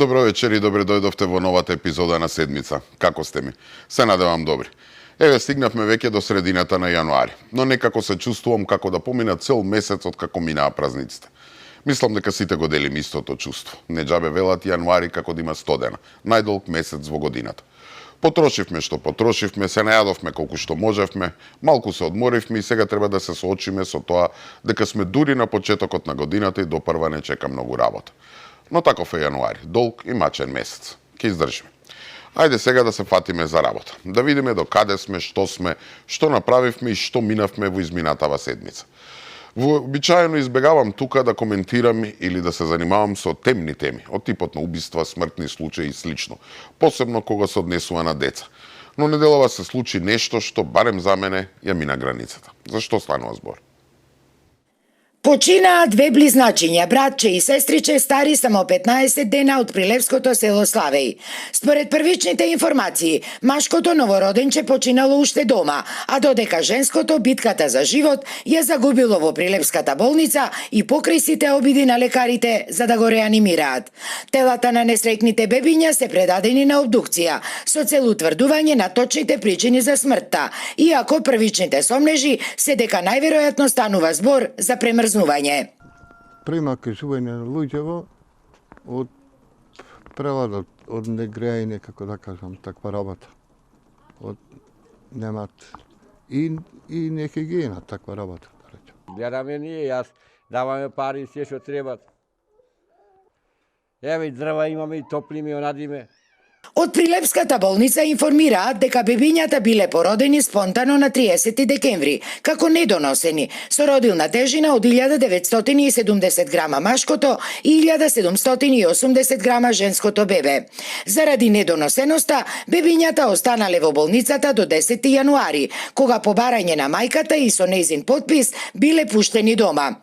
Добро вечер и добре дојдовте во новата епизода на Седмица. Како сте ми? Се надевам добри. Еве, стигнавме веќе до средината на јануари, но некако се чувствувам како да помина цел месец од како минаа празниците. Мислам дека сите го делим истото чувство. Не џабе велат јануари како да има 100 дена, најдолг месец во годината. Потрошивме што потрошивме, се најадовме колку што можевме, малку се одморивме и сега треба да се соочиме со тоа дека сме дури на почетокот на годината и допрва не чека многу работа. Но таков е јануари, долг и мачен месец. Ке издржиме. Ајде сега да се фатиме за работа. Да видиме до каде сме, што направивме и што минавме во изминатава седмица. Вообичаено избегавам тука да коментирам или да се занимавам со темни теми, од типот на убиства, смртни случаи и слично, посебно кога се однесува на деца. Но неделова се случи нешто што, барем за мене, ја мина границата. Зашто станува збор? Починаа две близначиња, братче и сестриче, стари само 15 дена од прилевското село Славеј. Според првичните информации, машкото новороденче починало уште дома, а додека женското битката за живот ја загубило во прилевската болница и покрај сите обиди на лекарите за да го реанимираат. Телата на несреќните бебиња се предадени на обдукција со цел утврдување на точните причини за смртта, иако првичните сомнежи се дека најверојатно станува збор за премрзнување. Прима кажување на луѓево од преводот од негрејање, како да кажам, таква работа. Од немат и нехигиена таква работа, да речем. Гледаме ние, јас даваме пари се што требат. Еве и дрва имаме и топлиме и онадиме. Од Прилепската болница информираат дека бебињата биле породени спонтано на 30 декември, како недоносени, со родилна тежина од 1970 грама машкото и 1780 грама женското бебе. Заради недоносеноста, бебињата останале во болницата до 10 јануари, кога по барање на мајката и со нејзин подпис биле пуштени дома.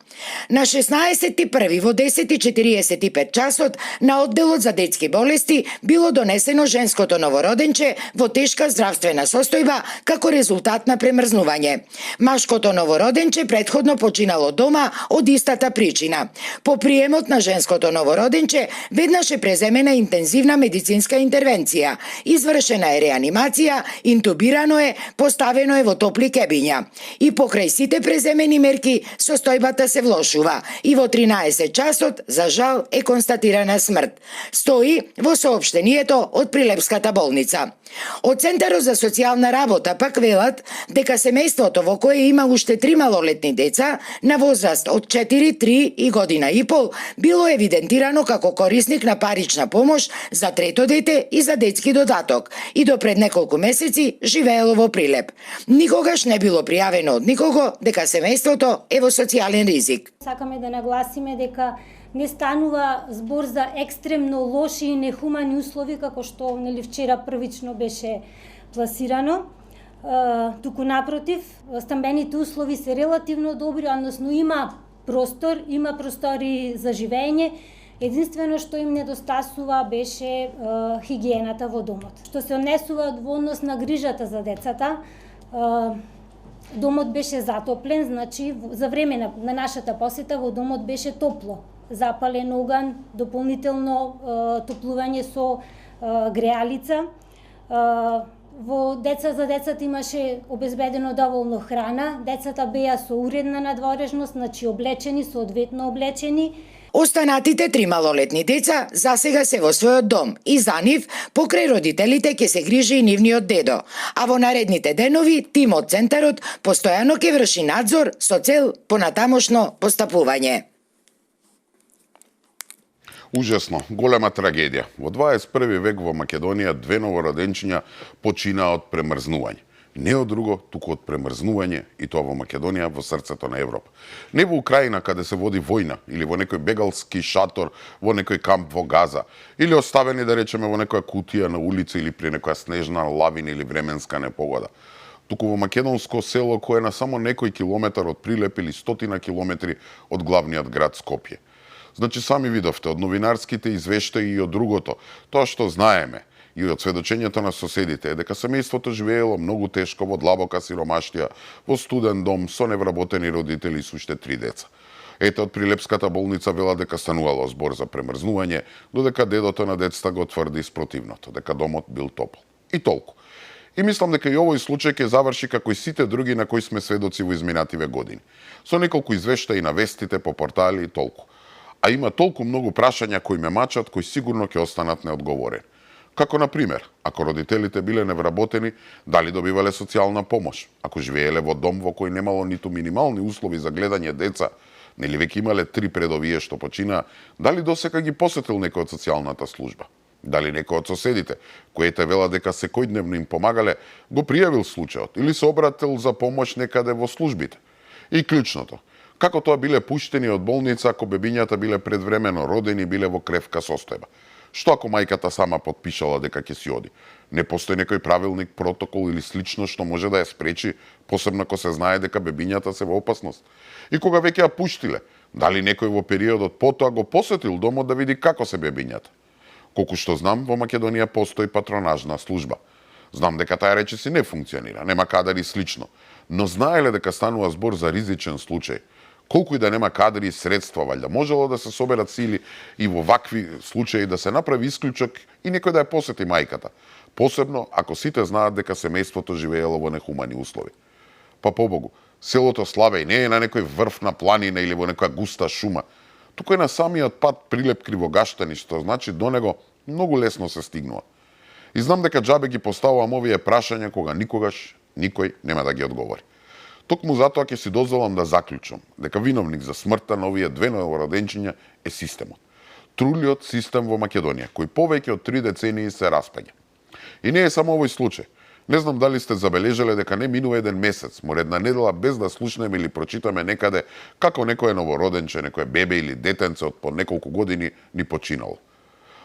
На 16.1 во 10:45 часот на одделот за детски болести било донесено женското новороденче во тешка здравствена состојба како резултат на премрзнување. Машкото новороденче претходно починало дома од истата причина. По приемот на женското новороденче веднаш е преземена интензивна медицинска интервенција, извршена е реанимација, интубирано е, поставено е во топли кебиња. И покрај сите преземени мерки, состојбата се влошува и во 13 часот, за жал, е констатирана смрт. Стои во соопштението од Прилепската болница. Од Центарот за социјална работа пак велат дека семејството во кое има уште 3 малолетни деца на возраст од 4, 3 и година и пол било евидентирано како корисник на парична помош за трето дете и за детски додаток и до пред неколку месеци живеело во Прилеп. Никогаш не било пријавено од никого дека семејството е во социјален ризик. Сакаме да нагласиме дека не станува збор за екстремно лоши и нехумани услови, како што вчера првично беше пласирано. Туку напротив, стамбените услови се релативно добри, односно има простори за живење. Единствено што им недостасува беше хигиената во домот. Што се однесува во однос на грижата за децата, домот беше затоплен, значи за време на нашата посета во домот беше топло. Запален оган, дополнително топлување со греалица. За децата имаше обезбедено доволно храна, децата беа со уредна надворешност, значи облечени, соодветно облечени. Останатите 3 малолетни деца засега се во својот дом и за нив покрај родителите ќе се грижи и нивниот дедо, а во наредните денови тим од Центарот постојано ќе врши надзор со цел понатамошно постапување. Ужасно, голема трагедија. Во 21 век во Македонија 2 новороденчиња починаа од премрзнување. Не од друго, туку од премрзнување, и тоа во Македонија, во срцето на Европа. Не во Украина, каде се води војна, или во некој бегалски шатор, во некој камп во Газа, или оставени, да речеме, во некоја кутија на улица или при некоја снежна лавина или временска непогода. Туку во македонско село кое е на само некој километар од Прилеп или 100 километри од главниот град Скопје. Значи, сами видовте, од новинарските извештаи и од другото, тоа што знаеме, и од сведочењето на соседите е дека семејството живеело многу тешко во длабока сиромаштија, во студен дом со невработени родители и уште 3 деца. Ете, од Прилепската болница велат дека станувало збор за премрзнување, додека дедото на децата го тврди спротивното, дека домот бил топол. И толку. И мислам дека и овој случај ќе заврши како и сите други на кои сме сведоци во изминативе години. Со неколку извештаи на вестите по портали и толку. А има толку многу прашања кои ме мачат, кои сигурно ќе останат неодговорени. Како, например, ако родителите биле невработени, дали добивале социјална помош? Ако живееле во дом во кој немало ниту минимални услови за гледање деца, нели веќе имале 3 пред овие што починаа, дали досека ги посетил некој од социјалната служба? Дали некој од соседите, кои те вела дека секојдневно им помагале, го пријавил случајот или се обратил за помош некаде во службите? И клучното, како тоа биле пуштени од болница ако бебињата биле предвремено родени и биле во кревка состојба? Што ако мајката сама потпишала дека ќе си оди? Не постои некој правилник, протокол или слично што може да ја спречи, посебно ако се знае дека бебињата се во опасност? И кога веќе ја пуштиле, дали некој во периодот потоа го посетил домот да види како се бебињата? Колку што знам, во Македонија постои патронажна служба. Знам дека таа речиси не функционира, нема кадри и слично, но знаеле дека станува збор за ризичен случај. Колку и да нема кадри и средства, валјда можело да се соберат сили и во вакви случаи да се направи исклучок и некој да ја посети мајката. Посебно ако сите знаат дека семејството живеело во нехумани услови. Па побогу, селото Славеј не е на некој врв на планина или во некоја густа шума, туку е на самиот пат Прилеп Кривогаштани, што значи до него многу лесно се стигнува. И знам дека џабе ги поставувам овие прашања кога никогаш никој нема да ги одговори. Токму затоа ќе си дозволам да заклучам дека виновник за смртта на овие две новороденчиња е системот. Трулиот систем во Македонија, кој повеќе од 3 децении се распаѓа. И не е само овој случај. Не знам дали сте забележале дека не минува еден месец, мор една недела без да слушнеме или прочитаме некаде како некое новороденче, некое бебе или детенце од по неколку години ни починало.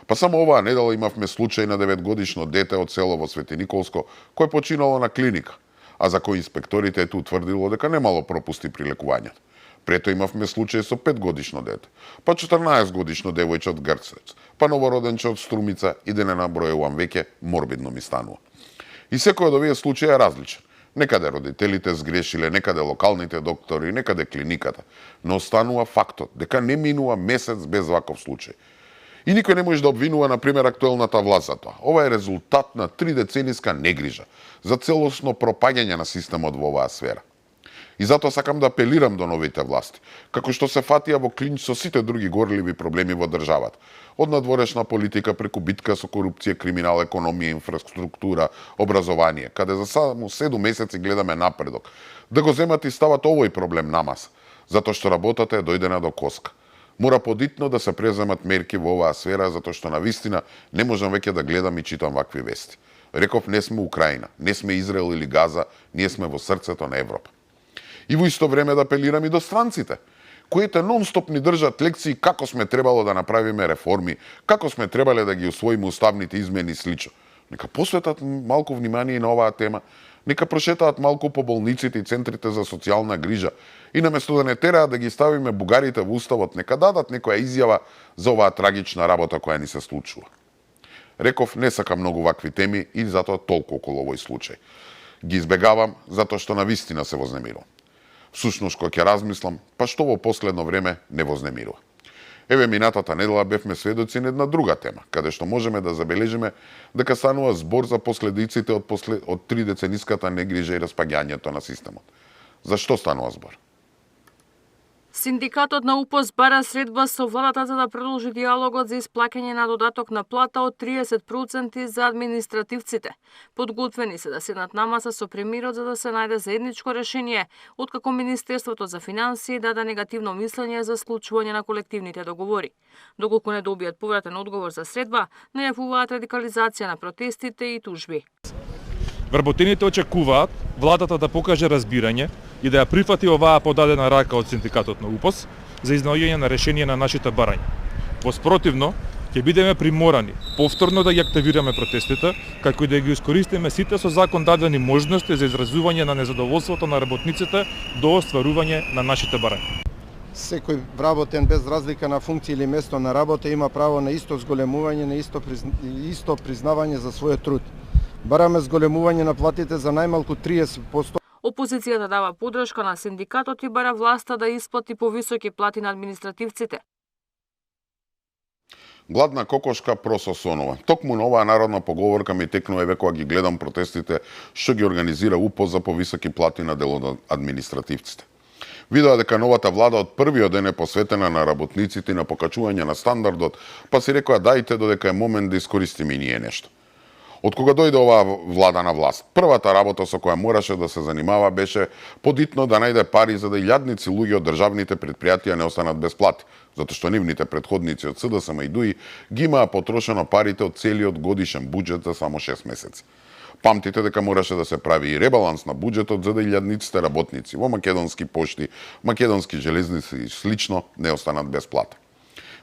Па само оваа недела имавме случај на 9-годишно дете од село во Свети Николско, кој починало на клиника, а за кој инспекторите ето утврдило дека немало пропусти при лекувањето. Прето имавме случај со 5-годишно дете, па 14-годишно девојче од Грцец, па новороденче од Струмица и да не набројувам веќе, морбидно ми станува. И секој од овие случаи е различен. Некаде родителите сгрешиле, некаде локалните доктори, некаде клиниката, но останува фактот дека не минува месец без ваков случај. И никој не може да обвинува, например, актуелната власт за тоа. Ова е резултат на 3-децениска негрижа за целосно пропаѓање на системот во оваа сфера. И затоа сакам да апелирам до новите власти, како што се фатија во клинч со сите други горливи проблеми во државата, од надворешна политика преку битка со корупција, криминал, економија, инфраструктура, образование, каде за само 7 месеци гледаме напредок, да го земат и стават овој проблем на маса, затоа што работата е дојдена до коска. Мора подитно да се преземат мерки во оваа сфера, затоа што навистина не можам веќе да гледам и читам вакви вести. Реков, не сме Украина, не сме Израел или Газа, ние сме во срцето на Европа. И во исто време да апелирам и до странците, коите нон-стоп ни држат лекции како сме требало да направиме реформи, како сме требале да ги усвоиме уставните измени и слично. Нека посветат малку внимание на оваа тема, нека прошетаат малку по болниците и центрите за социјална грижа и наместо да не тераат да ги ставиме бугарите во уставот, нека дадат некоја изјава за оваа трагична работа која ни се случува. Реков, не сакам многу вакви теми и затоа толку околу овој случај. Ги избегавам затоа што навистина се вознемирувам. Всушност, кога ќе размислам, па што во последно време не вознемирува. Еве, минатата недела бевме сведоци на една друга тема, каде што можеме да забележиме дека станува збор за последиците од 3-децениската негрижа и распаѓањето на системот. За што станува збор? Синдикатот на УПОС бара средба со владата за да продолжи диалогот за исплаќање на додаток на плата од 30% за административците. Подготвени се да седнат на маса со премиерот за да се најде заедничко решение, откако Министерството за финансии даде негативно мислење за склучување на колективните договори. Доколку не добијат повратен одговор за средба, најавуваат радикализација на протестите и тужби. Вработените очекуваат владата да покаже разбирање и да ја прифати оваа подадена рака од синдикатот на УПОС за изнаоѓање на решение на нашите барања. Во спротивно, ќе бидеме приморани повторно да ги активираме протестите, како и да ги искористиме сите со закон дадени можности за изразување на незадоволството на работниците до остварување на нашите барања. Секој вработен без разлика на функција или место на работа има право на исто зголемување, на исто признавање за својот труд. Бараме зголемување на платите за најмалку 30%. Опозицијата дава подршка на синдикатот и бара власта да исплати повисоки плати на административците. Гладна кокошка прососонова. Токму на оваа народна поговорка ми текнува еве кога ги гледам протестите што ги организира УПО за повисоки плати на дел од административците. Видоа дека новата влада од првиот ден е посветена на работниците и на покачување на стандардот, па си рекоа дајте додека е момент да искористиме и ние нешто. Од кога дојде оваа влада на власт, првата работа со која мораше да се занимава беше подитно да најде пари за да илјадници луѓе од државните предпријатија не останат без плати, затоа што нивните претходници од СДСМ и ДУИ ги имаа потрошено парите од целиот годишен буџет за само 6 месеци. Памтите дека мораше да се прави и ребаланс на буџетот за да илјадниците работници во македонски пошти, македонски железници и слично не останат без плата.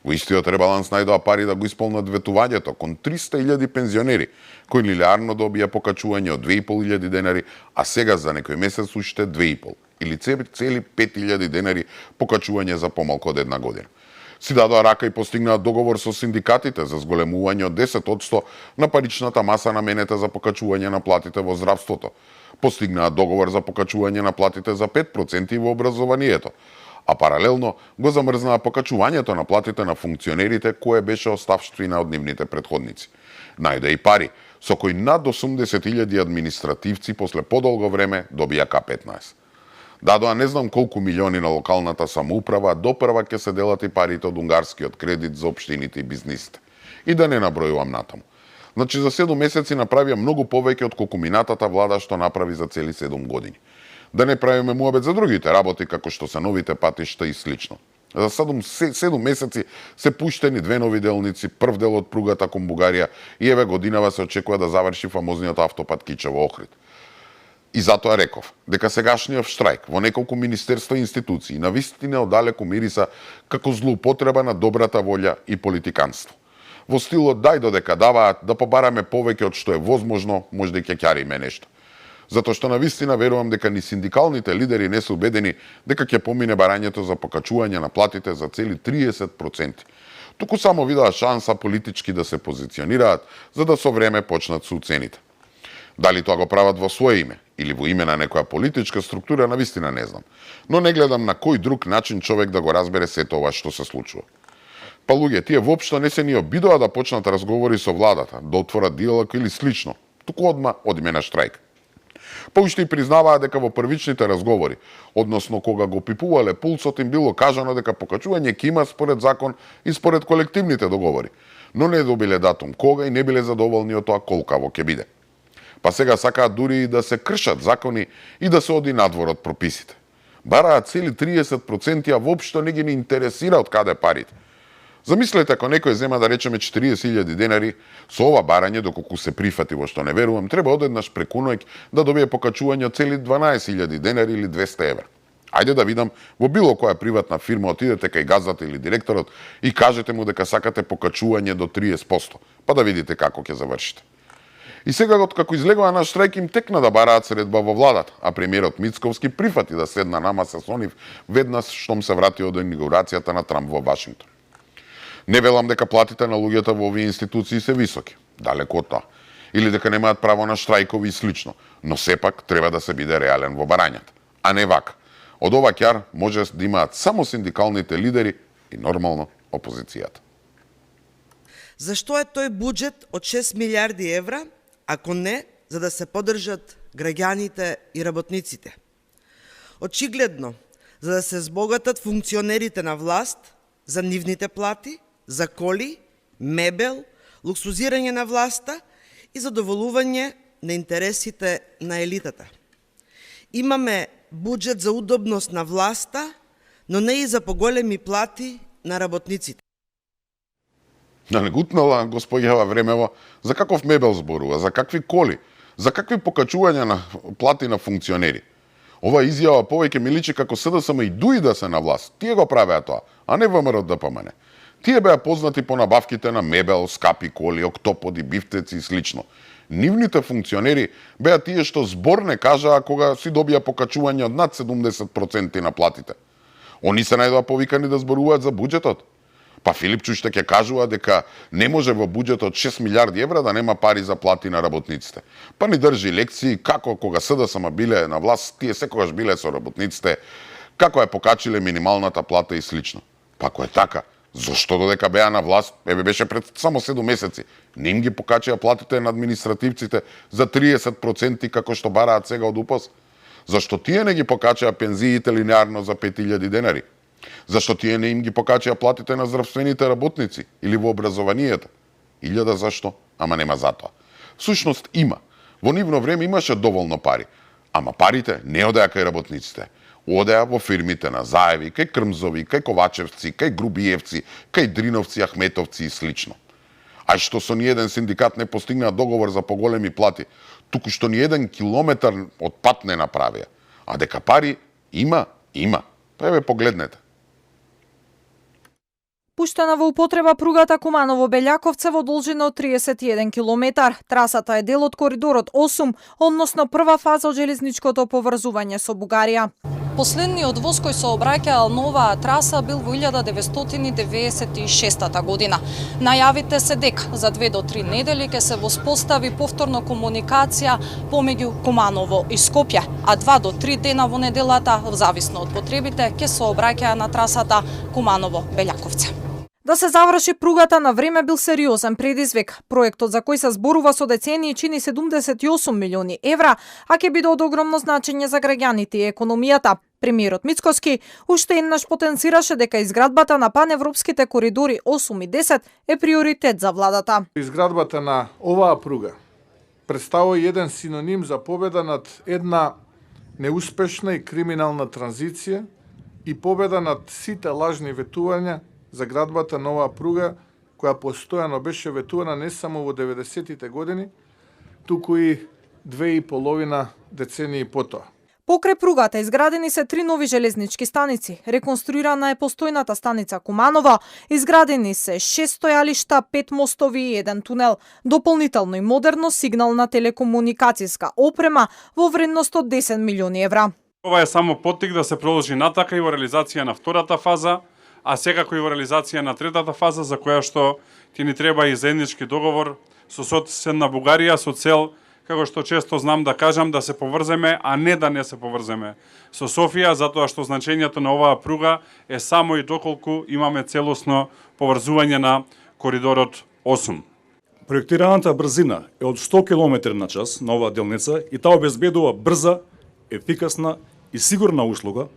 Во истиот ребаланс најдоа пари да го исполнат ветувањето кон 300.000 пензионери, кои линеарно добија покачување од 2.500 денари, а сега за некој месец уште 2.500, или цели 5.000 денари покачување за помалку од една година. Си дадоа рака и постигнаа договор со синдикатите за зголемување од 10% на паричната маса наменета за покачување на платите во здравството. Постигнаа договор за покачување на платите за 5% во образованието, а паралелно го замрзнаа покачувањето на платите на функционерите, кое беше оставштина од нивните претходници. Најде и пари, со кои над 80.000 административци после подолго време добија К-15. Дадоа не знам колку милиони на локалната самоуправа, допрва ќе се делат и парите од унгарскиот кредит за општините и бизнисите. И да не набројувам натаму. Значи за 7 месеци направија многу повеќе од колку минатата влада што направи за цели 7 години. Да не правиме муабет за другите работи, како што се новите патишта и слично. За 7 месеци се пуштени 2 нови делници, прв дел од пругата кон Бугарија и еве годинава се очекува да заврши фамозниот автопат Кичево-Охрид. И затоа реков дека сегашниот штрајк во неколку министерства и институции навистина оддалеку мириса како злоупотреба на добрата волја и политиканство. Во стилот дај додека даваат да побараме повеќе од што е возможно, може да ќе ќариме нешто. Затоа што навистина верувам дека ни синдикалните лидери не се убедени дека ќе помине барањето за покачување на платите за цели 30%. Туку само видоа шанса политички да се позиционираат, за да со време почнат со уцените. Дали тоа го прават во свое име или во име на некоја политичка структура, навистина не знам. Но не гледам на кој друг начин човек да го разбере сето ова што се случува. Па луѓе, тие воопшто не се ни обидоа да почнат разговори со владата, да отворат диалог или слично, туку одма одиме на штрајк. Па уште и признаваа дека во првичните разговори, односно кога го пипувале пулсот, им било кажано дека покачување ќе има според закон и според колективните договори, но не добиле датум кога и не биле задоволни од тоа колкаво ќе биде. Па сега сакаат дури и да се кршат закони и да се оди надвор од прописите. Бараат цели 30%, а воопшто не ги не интересира од каде парите. Замислете ако некој зема да речеме 40.000 денари, со ова барање, доколку се прифати во што не верувам, треба одеднаш преку ноќ да добие покачување од цели 12.000 денари или 200 евра. Ајде да видам во било која приватна фирма отидете кај газдата или директорот и кажете му дека сакате покачување до 30%, па да видите како ќе завршите. И сега откако излегува на штрајк им текна да бараат средба во владата, а премиерот Мицковски прифати да седна на маса со нив веднаш штом се врати од инаугурацијата на Трамп во Вашингтон. Не велам дека платите на луѓето во овие институции се високи, далеку од тоа, или дека немаат право на штрајкови и слично, но сепак треба да се биде реален во барањата, а не вака. Од ова ќар може да имаат само синдикалните лидери и нормално опозицијата. Зашто е тој буџет од 6 милиарди евра, ако не за да се поддржат граѓаните и работниците? Очигледно, за да се збогатат функционерите на власт за нивните плати, за коли, мебел, луксузирање на власта и задоволување на интересите на елитата. Имаме буџет за удобност на власта, но не и за поголеми плати на работниците. Не гутнала господјава Времева за каков мебел зборува, за какви коли, за какви покачувања на плати на функционери. Ова изјава повеќе ми личи како СДСМ и ДУИ да се на власт. Тие го правеа тоа, а не ВМРО ДПМН. Тие беа познати по набавките на мебел, скапи коли, октоподи, бифтеци и слично. Нивните функционери беа тие што збор не кажаа кога си добија покачување од над 70% на платите. Они се најдоа повикани да зборуваат за буџетот. Па Филип Чуште ќе кажува дека не може во буџет од 6 милиарди евра да нема пари за плати на работниците. Па ни држи лекции како кога СДСМ биле на власт, тие секогаш биле со работниците, како ја покачиле минималната плата и слично. Па ако е така, зошто додека беа на власт, беше пред само 7 месеци, не им ги покачија платите на административците за 30% како што бараат сега од УПС? Зашто тие не ги покачаа пензиите линеарно за 5000 денари? Зашто тие не им ги покачаа платите на здравствените работници или во образованието? 1000 зашто, ама нема затоа. Всушност има. Во нивно време имаше доволно пари, ама парите не одеа кај работниците. Одеа во фирмите на Заеви, кај Крмзови, кај Ковачевци, кај Грубиевци, кај Дриновци, Ахметовци и слично. А што со ниеден синдикат не постигна договор за поголеми плати, туку што ниеден километар од пат не направија. А дека пари има. Па еве погледнете. Пуштена во употреба пругата Куманово-Белјаковце во должина од 31 километар. Трасата е дел од коридорот 8, односно прва фаза од железничкото поврзување со Бугарија. Последниот воз кој сообраќаал на оваа траса бил во 1996 година. Најавите се дека за 2 до 3 недели ќе се воспостави повторно комуникација помеѓу Куманово и Скопје, а 2 до 3 дена во неделата, зависно од потребите, ќе сообраќаја на трасата Куманово-Белјаковце. Да се заврши пругата на време бил сериозен предизвик. Проектот за кој се зборува со децении чини 78 милиони евра, а ќе биде од огромно значење за граѓаните и економијата. Премиерот Мицкоски уште еднаш потенцираше дека изградбата на паневропските коридори 8 и 10 е приоритет за владата. Изградбата на оваа пруга представува еден синоним за победа над една неуспешна и криминална транзиција и победа над сите лажни ветувања за градбата на оваа пруга, која постојано беше ветувана не само во 90-тите години, туку и 2,5 децении потоа. Покрај пругата изградени се 3 нови железнички станици. Реконструирана е постојната станица Куманово, изградени се 6 стојалишта, 5 мостови и 1 тунел. Дополнително и модерно сигнална телекомуникацијска опрема во вредност од 10 милиони евра. Ова е само поттик да се продолжи натака и во реализација на втората фаза, а секако и во реализација на третата фаза, за која што ти ни треба и заеднички договор со соседна Бугарија со цел, како што често знам да кажам, да се поврземе, а не да не се поврземе со Софија, затоа што значењето на оваа пруга е само и доколку имаме целосно поврзување на коридорот 8. Проектираната брзина е од 100 км на час на оваа делница и таа обезбедува брза, ефикасна и сигурна услуга,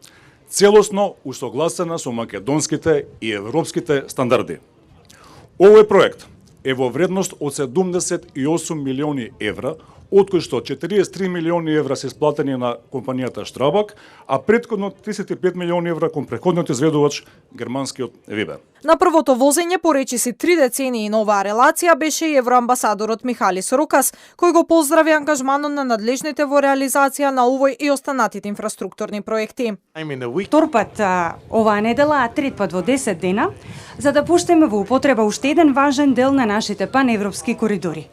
целосно усогласена со македонските и европските стандарди. Овој проект е во вредност од 78 милиони евра, од кои што 43 милиони евра се исплатени на компанијата Штрабак, а претходно 35 милиони евра кон претходниот изведувач германскиот Вебер. На првото возење по речиси 3 децении на оваа релација беше и евроамбасадорот Михалис Рокас, кој го поздрави ангажманот на надлежните во реализација на овој и останатите инфраструктурни проекти. Втор пат оваа недела, а трет пат во 10 дена, за да пуштиме во употреба уште еден важен дел на нашите паневропски коридори.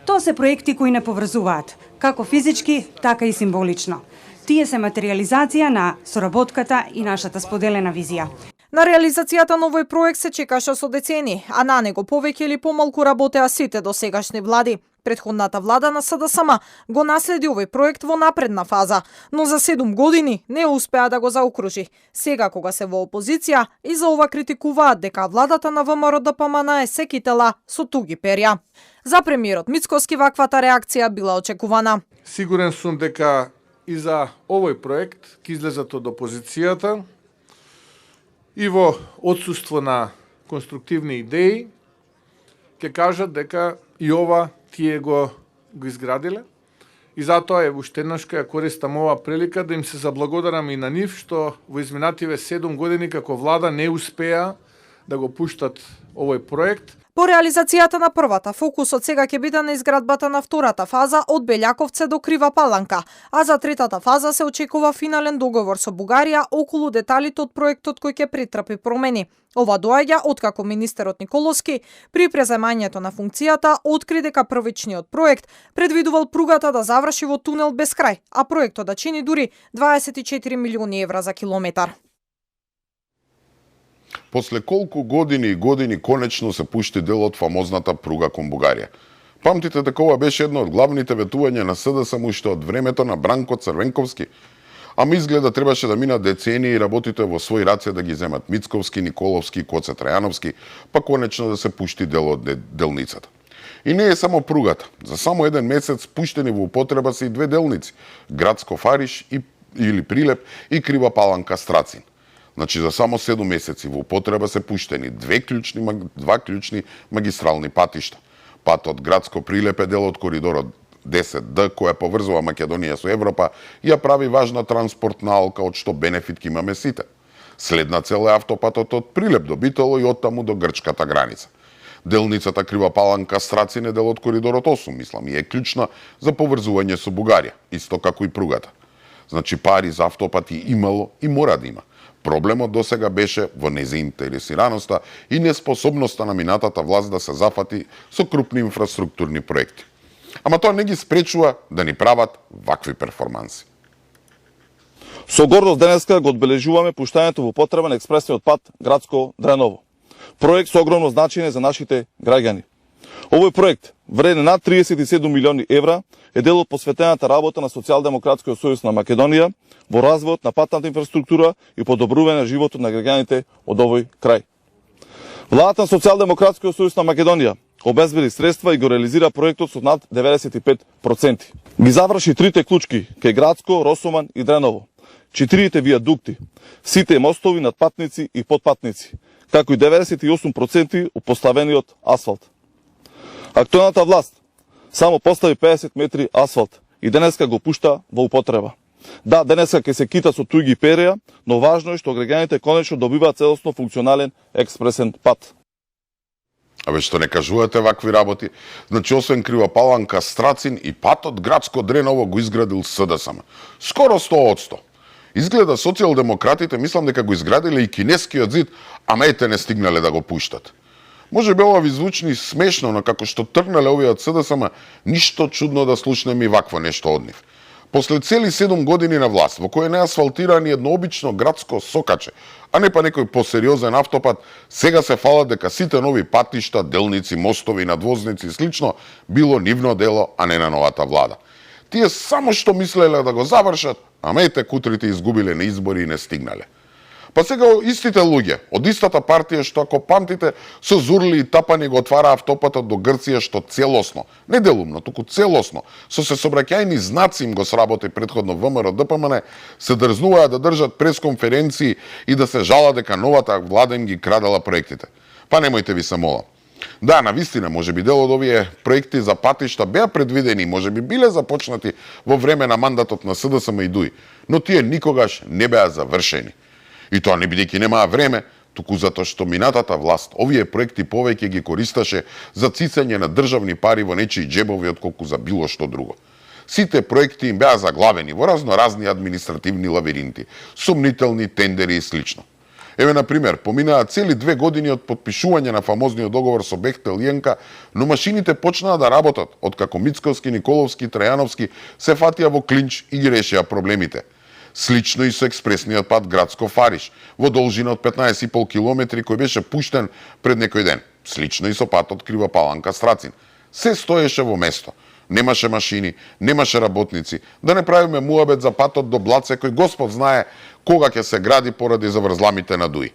Тоа се проекти кои не поврзуваат, како физички, така и символично. Тие се материализација на соработката и нашата споделена визија. На реализацијата на овој проект се чекаше со децени, а на него повеќе или помалку работеа сите досегашни влади. Претходната влада на СДСМ го наследи овој проект во напредна фаза, но за 7 години не успеа да го заокружи. Сега кога се во опозиција, и за ова критикуваат дека владата на ВМРО-ДПМН е се китела со туги перја. За премиерот Мицкоски ваквата реакција била очекувана. Сигурен сум дека и за овој проект ќе излезат од опозицијата и во отсуство на конструктивни идеи ќе кажат дека и ова тие го изградиле. И затоа е уште еднаш ја користам оваа прилика да им се заблагодарам и на нив што во изминативе 7 години како влада не успеа да го пуштат овој проект. По реализацијата на првата, фокусот сега ќе биде на изградбата на втората фаза од Белјаковце до Крива Паланка, а за третата фаза се очекува финален договор со Бугарија околу деталите од проектот кој ќе претрпи промени. Ова доаѓа откако министерот Николовски при преземањето на функцијата откри дека првичниот проект предвидувал пругата да заврши во тунел без крај, а проектот да чини дури 24 милиони евра за километар. После колку години и години конечно се пушти дел од фамозната пруга кон Бугарија. Памтите дека ова беше едно од главните ветувања на СДСМ уште од времето на Бранко Црвенковски? Ама изгледа требаше да минат децении и работите во своји раце да ги земат Мицковски, Николовски, Коце Трајановски, па конечно да се пушти дел од делницата. И не е само пругата. За само еден месец пуштени во употреба се и две делници – Градско Фариш или Прилеп и Крива Паланка Страцин. Значи за само 7 месеци во употреба се пуштени два клучни магистрални патишта. Патот Градско Прилеп е дел од коридорот 10D, која поврзува Македонија со Европа и ја прави важна транспортна алка, од што бенефит ки имаме сите. Следна цел е автопатот од Прилеп до Битоло и оттаму до грчката граница. Делницата Крива Паланка Страцин е дел од коридорот 8, мислам, и е клучна за поврзување со Бугарија, исто како и пругата. Значи пари за автопати имало и мора да има. Проблемот досега беше во незаинтересираноста и неспособноста на минатата власт да се зафати со крупни инфраструктурни проекти. Ама тоа не ги спречува да ни прават вакви перформанси. Со гордост денеска го одбележуваме пуштањето во употреба на експресниот пат Градско Дреново. Проект со огромно значење за нашите граѓани. Овој проект, вреден над 37 милиони евра, е дел од посветената работа на Социјалдемократскиот сојуз на Македонија во развојот на патната инфраструктура и подобрување на животот на граѓаните од овој крај. Владата на Социјалдемократскиот сојуз на Македонија обезбеди средства и го реализира проектот со над 95%. Ги заврши трите клучки кај Градско, Росоман и Дреново, 4 виадукти, сите мостови над патници и подпатници, како и 98% од поставениот асфалт. Актуелната власт само постави 50 метри асфалт и денеска го пушта во употреба. Да, денеска ќе се кита со туѓи переја, но важно е што граѓаните конечно добиваат целосно функционален експресен пат. Абе што не кажувате вакви работи? Значи освен Крива Паланка Страцин и патот Градско Дреново го изградил СДСМ. Скоро 100%. Изгледа социјалдемократите мислам дека го изградиле и кинескиот зид, ама ете не стигнале да го пуштат. Може би ова ви звучни смешно, но како што тргнале овие од СДСМ, ништо чудно да слушнеме и вакво нешто од нив. После цели 7 години на власт, во кој не асфалтира ни едно обично градско сокаче, а не па некој посериозен автопат, сега се фалат дека сите нови патишта, делници, мостови, надвозници и слично било нивно дело, а не на новата влада. Тие само што мислеле да го завршат, ама ете кутрите изгубиле на избори и не стигнале. Па сега истите луѓе, од истата партија што ако памтите, со зурли и тапани го отвара автопатот до Грција што целосно, не делумно, туку целосно, со се собраќајни знаци им го сработи предходно ВМРО ДПМН, се дрзнуваа да држат пресконференции и да се жала дека новата влада им ги крадала проектите. Па немојте ви се молам. Да, навистина, може би дел од овие проекти за патишта беа предвидени, може би биле започнати во време на мандатот на СДСМ и ДУИ, но тие никогаш не беа завршени. И тоа не бидејќи немаа време, туку затоа што минатата власт овие проекти повеќе ги користаше за цицање на државни пари во нечии џебови отколку за било што друго. Сите проекти им беа заглавени во разни административни лавиринти, сомнителни тендери и слично. Еве, на пример, поминаа цели 2 години од подпишување на фамозниот договор со Бехтел и ЕНКА, но машините почнаа да работат, откако Мицковски, Николовски, Трајановски се фатија во клинч и ги решија проблемите. Слично и со експресниот пат Градско Фариш, во должина од 15,5 километри кој беше пуштен пред некој ден. Слично и со патот Крива Паланка Страцин. Се стоеше во место. Немаше машини, немаше работници. Да не правиме муабет за патот до Блаце кој Господ знае кога ќе се гради поради заврзламите на ДУИ.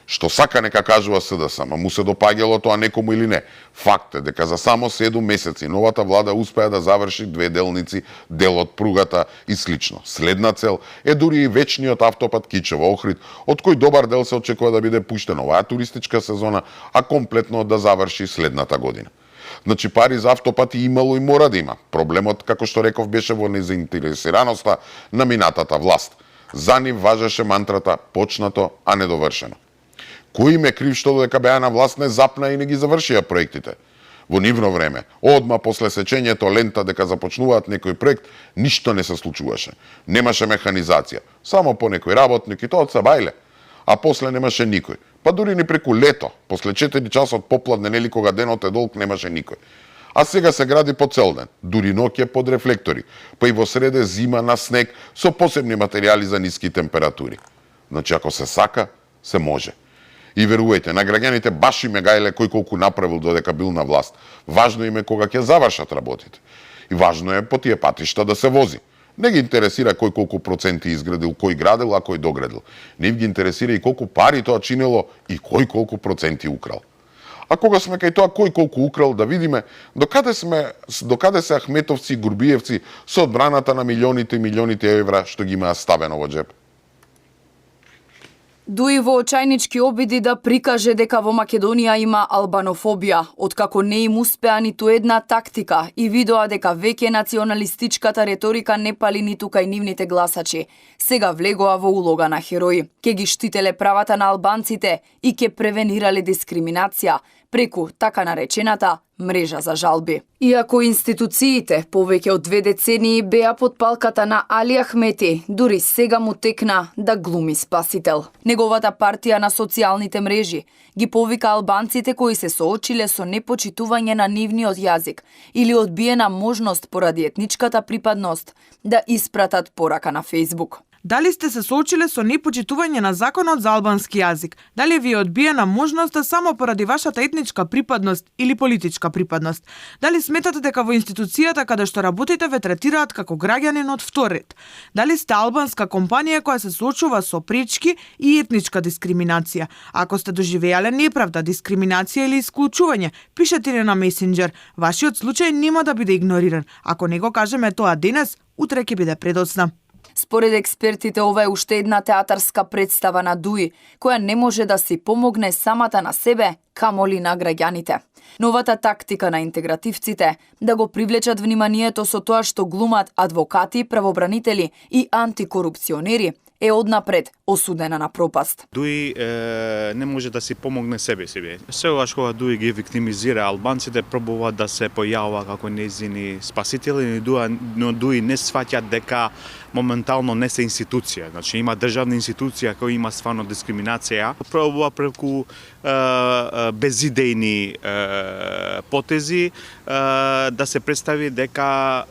Што сака нека кажува СДСМ, му се допаѓало тоа некому или не. Факт е дека за само 7 месеци новата влада успеа да заврши 2 делници, дел од пругата и слично. Следна цел е дури и вечниот автопат Кичево-Охрид, од кој добар дел се очекува да биде пуштен оваа туристичка сезона, а комплетно да заврши следната година. Значи пари за автопати имало и мора да има. Проблемот, како што реков, беше во незаинтересираноста на минатата власт. За нив важеше мантрата почнато, а недовршено. Кој им е крив што додека беа на власт не запна и не ги завршија проектите? Во нивно време, одма после сечењето лента дека започнуваат некој проект, ништо не се случуваше. Немаше механизација, само по некој работник и тоа од Сабајле. А после немаше никој. Па дури ни преку лето, после 4 часот попладне, нели кога денот е долг, немаше никој. А сега се гради по цел ден, дури ноќе под рефлектори, па и во среде зима на снег со посебни материјали за ниски температури. Значи ако се сака, се може. И верувајте, на граѓаните баш им е гајле кој колку направил додека бил на власт. Важно им е кога ќе завршат работите. И важно е по тие патишта да се вози. Не ги интересира кој колку проценти изградил, кој градил, а кој доградил. Не ги интересира и колку пари тоа чинело и кој колку проценти украл. А кога сме кај тоа кој колку украл, да видиме докаде се Ахметовци и Гурбиевци со одбраната на милионите и милионите евра што ги имаа ставено во джеп. Дуи во очајнички обиди да прикаже дека во Македонија има албанофобија, откако не им успеа ниту една тактика и видоа дека веќе националистичката реторика не пали ниту кај нивните гласачи. Сега влегоа во улога на херои. Ке ги штителе правата на албанците и ке превенирале дискриминација преку така наречената мрежа за жалби. Иако институциите повеќе од 2 децении беа под палката на Али Ахмети, дури сега му текна да глуми спасител. Неговата партија на социјалните мрежи ги повика албанците кои се соочиле со непочитување на нивниот јазик или одбиена можност поради етничката припадност да испратат порака на Facebook. Дали сте се соочиле со непочитување на законот за албански јазик? Дали ви е одбиена можноста само поради вашата етничка припадност или политичка припадност? Дали сметате дека во институцијата каде што работите ве третираат како граѓанин од втор ред? Дали сте албанска компанија која се соочува со пречки и етничка дискриминација? Ако сте доживеале неправда, дискриминација или исклучување, пишете ни на месенџер. Вашиот случај нема да биде игнориран. Ако не го кажеме тоа денес, утре ќе биде предоцна. Според експертите, ова е уште една театарска представа на Дуи, која не може да си помогне самата на себе, камоли на граѓаните. Новата тактика на интегративците да го привлечат вниманието со тоа што глумат адвокати, правобранители и антикорупционери е однапред осудена на пропаст. Дуи не може да си помогне себе си. Сегаш кога Дуи ги виктимизира албанците, пробува да се појавува како нејзини спасители, но Дуи не сваќа дека моментално не се институција. Значи има државна институција која има стварно дискриминација. Пробува преку безидејни потези да се представи дека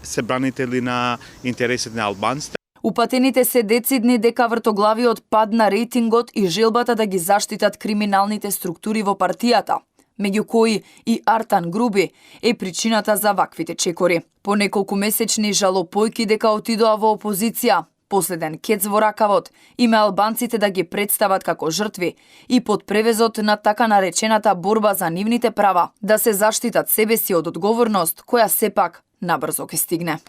се бранители на интересите на албанците. Упатените се децидни дека вртоглавиот пад на рейтингот и желбата да ги заштитат криминалните структури во партијата, меѓу кои и Артан Груби, е причината за ваквите чекори. По неколку месечни жалопојки дека отидоа во опозиција, последен кец во ракавот, име албанците да ги представат како жртви и под превезот на така наречената борба за нивните права да се заштитат себе си од одговорност која сепак набрзо ќе стигне.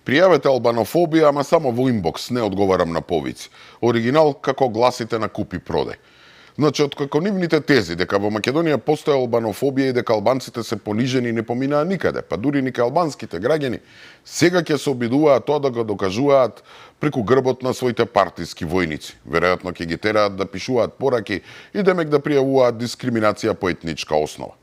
Пријавете албанофобија, ама само во инбокс, не одговарам на повици. Оригинал како гласите на купи продај. Значи, откако нивните тези дека во Македонија постои албанофобија и дека албанците се понижени не поминаа никаде, па дури ни кај албанските граѓани, сега ќе се обидуваат тоа да го докажуваат преку грбот на своите партиски војници. Веројатно ќе ги тераат да пишуваат пораки и демек да пријавуваат дискриминација по етничка основа.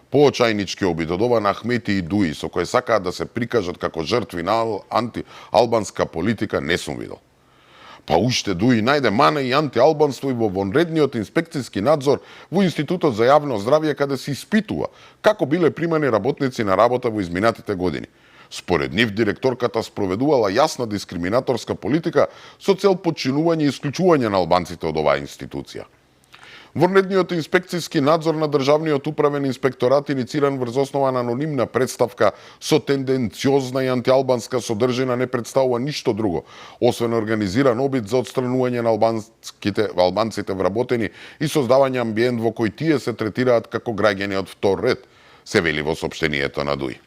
Поочајнички обид од ова на Ахмети и Дуи, со кои сакаат да се прикажат како жртви на антиалбанска политика, не сум видел. Па уште Дуи најде мана и антиалбанство и во вонредниот инспекцијски надзор во Институтот за јавно здравје, каде се испитува како биле примани работници на работа во изминатите години. Според нив, директорката спроведувала јасна дискриминаторска политика со цел подчинување и исклучување на албанците од оваа институција. Вонредниот инспекцијски надзор на Државниот управен инспекторат, инициран врз основа на анонимна представка со тенденциозна и антиалбанска содржина, не представува ништо друго, освен организиран обид за отстранување на албанците вработени и создавање амбиент во кој тие се третираат како граѓани од втор ред, се вели во соопштението на Дуи.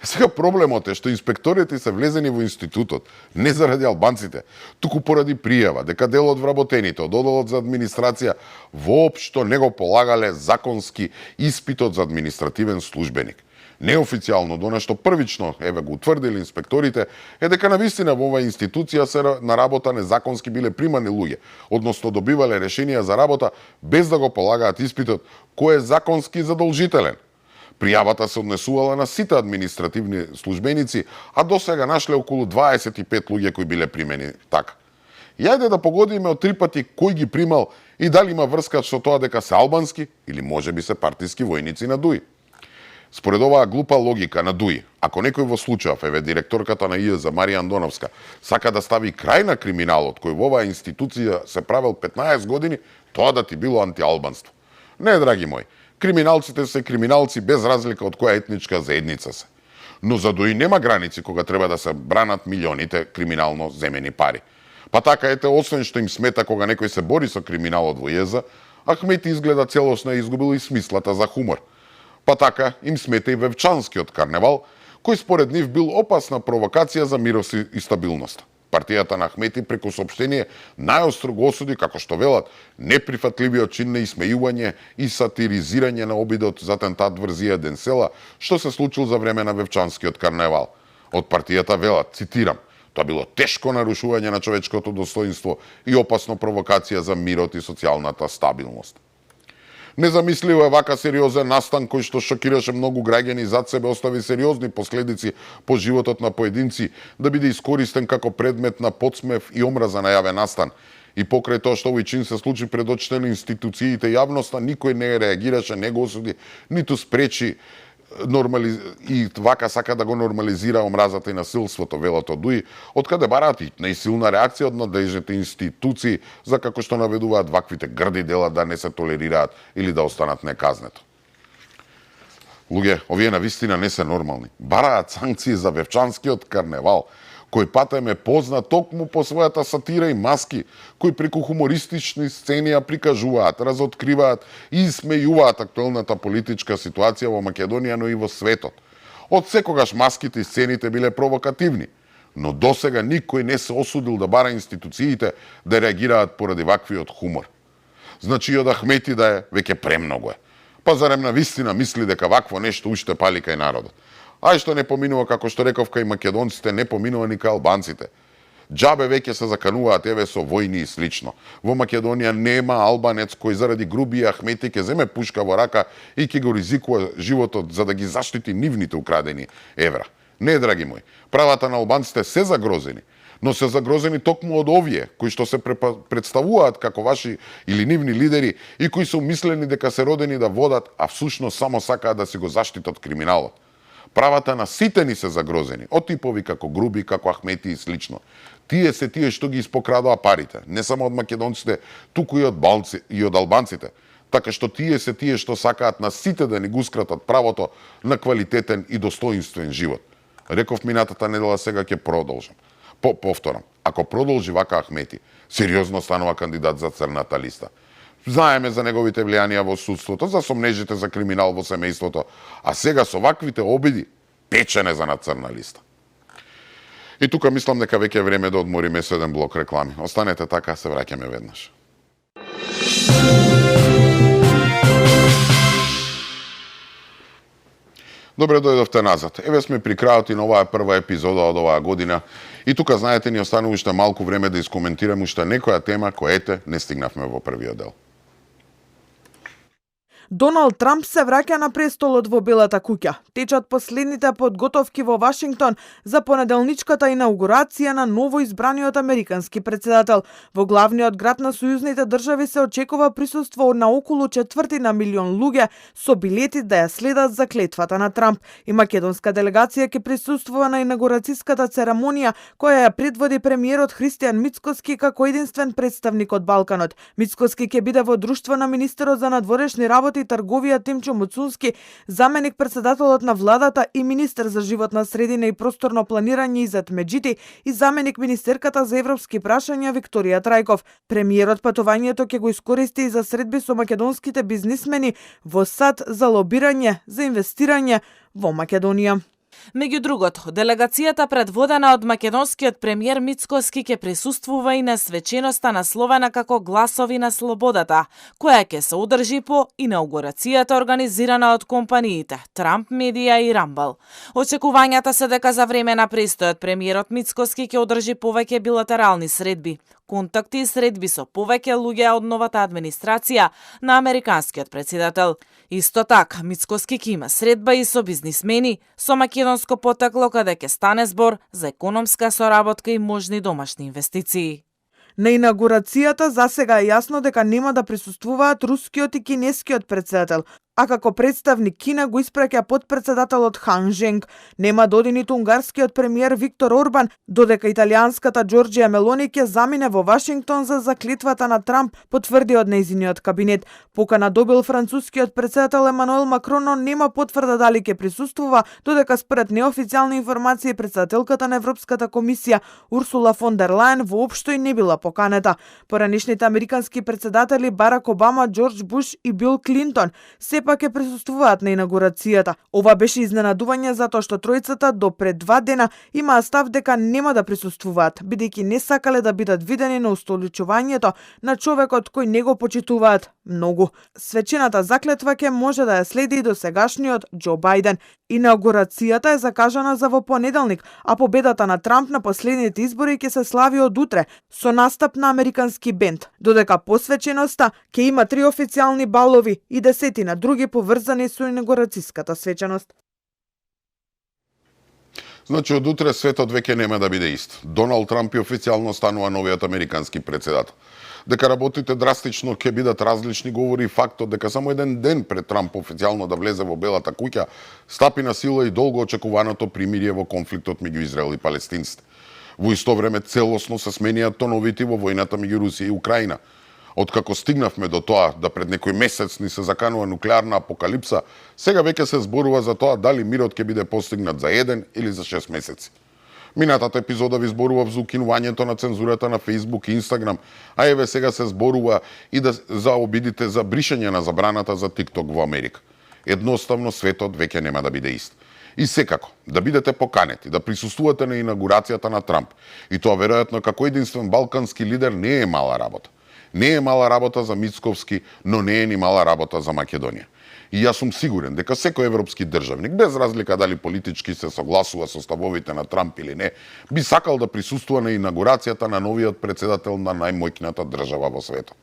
Сега проблемот е што инспекторите се влезени во институтот не заради албанците, туку поради пријава дека дел од вработените од одделот за администрација воопшто не го полагале законски испитот за административен службеник. Неофицијално, до нешто првично го утврдили инспекторите, е дека навистина во оваа институција се на работа незаконски биле примани луѓе, односно добивале решенија за работа без да го полагаат испитот, кој е законски задолжителен. Пријавата се однесувала на сите административни службеници, а до сега нашле околу 25 луѓе кои биле примени така. И ајде да погодиме од 3 пати кој ги примал и дали има врска со тоа дека се албански или можеби се партиски војници на Дуи. Според оваа глупа логика на ДУИ, ако некој во случајов, еве директорката на ИАЗ Марија Андоновска, сака да стави крај на криминалот кој во оваа институција се правел 15 години, тоа да ти било антиалбанство. Не, драги мои, криминалците се криминалци без разлика од која етничка заедница се. Но за ДУИ нема граници кога треба да се бранат милионите криминално земени пари. Па така ете, освен што им смета кога некој се бори со криминалот во ИАЗ, Ахмети изгледа целосно изгубил и смислата за хумор. Па така им смета и Вевчанскиот карневал, кој според нив бил опасна провокација за мирот и стабилноста. Партијата на Ахмети преку соопштение најостро го осуди, како што велат, неприфатливиот чин на исмејување и сатиризирање на обидот за атентат врз Ден Села, што се случил за време на Вевчанскиот карневал. Од партијата велат, цитирам, тоа било тешко нарушување на човечкото достоинство и опасно провокација за мирот и социјалната стабилност. Незамисливо е вака сериозен настан кој што шокираше многу граѓани зад себе остави сериозни последици по животот на поединци да биде искористен како предмет на подсмев и омраза на јавен настан. И покрај тоа што овој чин се случи пред очите на институциите и јавноста, никој не реагираше, не го осуди, ниту спречи и вака сака да го нормализира омразата и насилството, велат од ДУИ, откаде бараат и најсилна реакција од надлежните институции за како што наведуваат ваквите грди дела да не се толерираат или да останат неказнето. Луѓе, овие навистина не се нормални. Бараат санкции за Вевчанскиот карневал, кој патем е познат токму по својата сатира и маски, кои преку хумористични сцени ја прикажуваат, разоткриваат и смејуваат актуелната политичка ситуација во Македонија, но и во светот. Од секогаш маските и сцените биле провокативни, но досега никој не се осудил да бара институциите да реагираат поради ваквиот хумор. Значи и од Ахмети да е, веќе премногу е. Па зарем на вистина мисли дека вакво нешто уште пали кај народот? Ај што не поминува, како што реков, кај македонците, не поминува ни кај албанците. Джабе веќе се закануваат еве со војни и слично. Во Македонија нема албанец кој заради груби Ахмети ќе земе пушка во рака и ќе го ризикува животот за да ги заштити нивните украдени евра. Не, драги мои, правата на албанците се загрозени, но се загрозени токму од овие, кои што се представуваат како ваши или нивни лидери и кои се умислени дека се родени да водат, а всушност само сакаат да си го заштитат криминалот. Правата на сите ни се загрозени, од типови како Груби, како Ахмети и слично. Тие се тие што ги испокрадоа парите, не само од македонците, туку и од албанците. Така што тие се тие што сакаат на сите да ни го скратат правото на квалитетен и достоинствен живот. Реков минатата недела, сега ќе продолжам. Повторам, ако продолжи вака Ахмети, сериозно станува кандидат за црната листа. Знаеме за неговите влијанија во судството, за сомнежите за криминал во семејството, а сега со ваквите обиди печене за на црна листа. И тука мислам дека веќе е време да одмориме со еден блок реклами. Останете така, се враќаме веднаш. Добре дојдовте назад. Еве сме при крајот и на оваа прва епизода од оваа година. И тука, знаете, ни останува уште малку време да искоментираме уште некоја тема која ете не стигнавме во првиот дел. Доналд Трамп се враќа на престолот во Белата куќа. Течат последните подготовки во Вашингтон за понеделничката инаугурација на ново избраниот американски претседател. Во главниот град на сојузните држави се очекува присуство на околу 1/4 луѓе со билети да ја следат за клетвата на Трамп. И македонска делегација ќе присуствува на инаугурацијската церемонија која ја предводи премиерот Христијан Мицкоски како единствен представник од Балканот. Мицкоски ќе биде во друштво на министерот за надворешни работи и трговија Тимчо Муцунски, заменик председателот на владата и министер за животна средина и просторно планирање Изет Меджити и заменик министерката за европски прашања Викторија Трајков. Премиерот патувањето ќе го искористи и за средби со македонските бизнисмени во САД за лобирање за инвестирање во Македонија. Меѓу другото, делегацијата предводена од македонскиот премиер Мицкоски ќе присуствува и на свеченоста насловена како Гласови на слободата, која ќе се одржи по инаугурацијата организирана од компаниите Трамп Медија и Рамбл. Очекувањата се дека за време на престојот премиерот Мицкоски ќе одржи повеќе билатерални средби, контакти и средби со повеќе луѓе од новата администрација на американскиот претседател. Исто така, Мицкоски ќе има средба и со бизнисмени со македонско потекло каде ќе стане збор за економска соработка и можни домашни инвестиции. На инаугурацијата засега е јасно дека нема да присуствуваат рускиот и кинескиот претседател. А како представник Кина го испраќа потпредседателот Хан Женг. Нема да оди ниту унгарскиот премиер Виктор Орбан, додека италијанската Џорџија Мелони ќе замине во Вашингтон за заклетвата на Трамп, потврди од нејзиниот кабинет. Покана добил францускиот председател Емануел Макрон, но нема потврда дали ќе присуствува, додека според неофицијални информации председателката на Европската комисија Урсула фон дер Лајен воопшто и не била поканета. Поранешните американски председатели Барак Обама, Џорџ Буш и Бил Клинтон сепак ќе присуствуваат на инаугурацијата. Ова беше изненадување затоа што тројцата до пред 2 дена имаа став дека нема да присуствуваат, бидејќи не сакале да бидат видени на устоличувањето на човекот кој не го почитуваат многу. Свечената заклетва ќе може да ја следи и до сегашниот Џо Бајден. Инаугурацијата е закажана за во понеделник, а победата на Трамп на последните избори ќе се слави од утре со настап на американски бенд, додека посвеченоста ќе има 3 официјални балови и 10 други поврзани со инаугурацијската свеченост. Значи, од утре светот веќе нема да биде ист. Доналд Трамп официјално станува новиот американски председател. Дека работите драстично ќе бидат различни говори фактот дека само еден ден пред Трамп официјално да влезе во Белата куќа, стапи на сила и долго очекуваното примирие во конфликтот меѓу Израел и палестинците. Во исто време целосно се сменија тоновите во војната меѓу Русија и Украина. Откако стигнавме до тоа да пред некој месец ни се заканува нуклеарна апокалипса, сега веќе се зборува за тоа дали мирот ќе биде постигнат за 1 или за 6 месеци. Минатата епизода ви зборував за укинувањето на цензурата на Facebook и Instagram, а еве сега се зборува и за обидите за бришење на забраната за TikTok во Америка. Едноставно светот веќе нема да биде ист. И секако, да бидете поканети, да присуствувате на инаугурацијата на Трамп, и тоа веројатно како единствен балкански лидер не е мала работа. Не е мала работа за Мицковски, но не е ни мала работа за Македонија. И јас сум сигурен дека секој европски државник, без разлика дали политички се согласува со ставовите на Трамп или не, би сакал да присуствува на инаугурацијата на новиот председател на најмоќната држава во светот.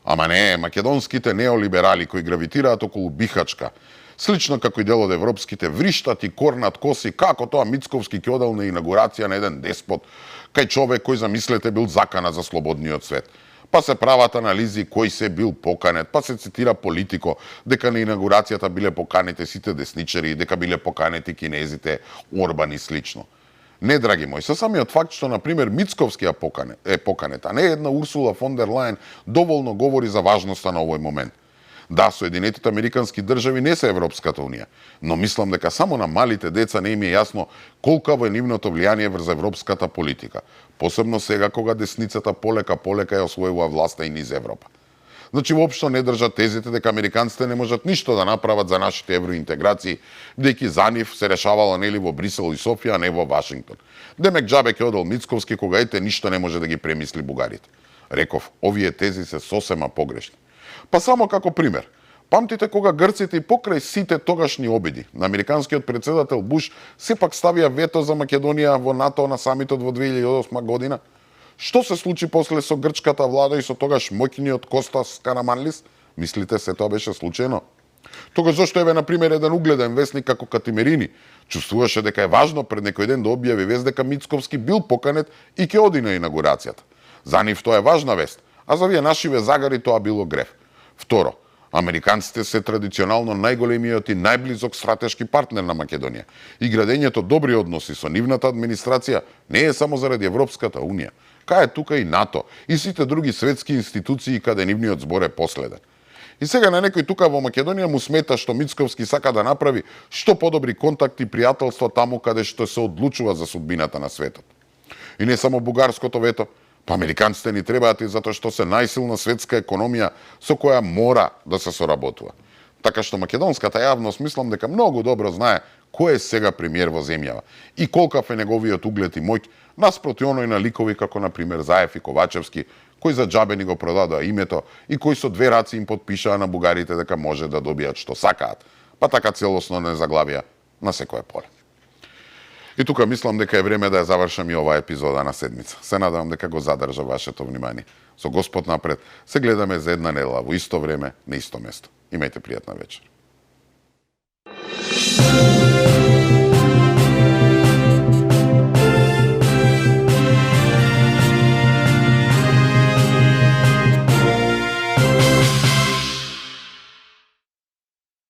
Ама не, македонските неолиберали кои гравитираат околу Бихачка, слично како и дел од европските, вриштат и корнат коси како тоа Мицковски ќе одел на инаугурација на еден деспот, кај човек кој замислете бил закана за слободниот свет. Па се прават анализи кој се бил поканет, па се цитира Политико дека на инаугурацијата биле поканети сите десничари, дека биле поканети кинезите, Орбан и слично. Не, драги мои, со самиот факт што, например, Мицковски е поканет, а не една Урсула фон дер Лајен, доволно говори за важноста на овој момент. Да, Соединетите американски држави не се Европската унија, но мислам дека само на малите деца не им е јасно колкаво е нивното влијание врз европската политика, посебно сега кога десницата полека ја освојува власта и низ Европа. Значи, воопшто не држат тезите дека американците не можат ништо да направат за нашите евроинтеграции, бидејќи за нив се решавало нели во Брисел и Софија, а не во Вашингтон. Демек џабе ќе одел Мицковски кога ете ништо не може да ги премисли бугарите. Реков, овие тези се сосема погрешни. Па само како пример, памтите кога грците и покрај сите тогашни обиди на американскиот председател Буш сепак ставија вето за Македонија во НАТО на самитот во 2008 година? Што се случи после со грчката влада и со тогаш моќниот Костас Караманлис? Мислите се тоа беше случајно? Тогаш зошто еве на пример еден угледен весник како Катимерини чувствуваше дека е важно пред некој ден да објави вест дека Мицковски бил поканет и ќе оди на инаугурацијата. За нив тоа е важна вест, а за вие нашиве загари тоа било греф. Второ, американците се традиционално најголемиот и најблизок стратешки партнер на Македонија и градењето добри односи со нивната администрација не е само заради Европската унија. Кај е тука и НАТО и сите други светски институции каде нивниот збор е последен. И сега на некој тука во Македонија му смета што Мицковски сака да направи што подобри контакти и пријателство таму каде што се одлучува за судбината на светот. И не само бугарското вето, па американците ни требаат и затоа што се најсилна светска економија со која мора да се соработува. Така што македонската јавност мислам дека многу добро знае кој е сега премиер во земјава и колкав е неговиот углед и моќ наспроти оној на ликови како на пример Заев и Ковачевски, кои за џабе ни го продадоа името и кои со две раци им потпишаа на бугарите дека може да добијат што сакаат, па така целосно не заглавија на секое поле. И тука мислам дека е време да ја завршам и оваа епизода на седмица. Се надевам дека го задржа вашето внимание. Со Господ напред, се гледаме за една недела во исто време, на исто место. Имајте пријатна вечер.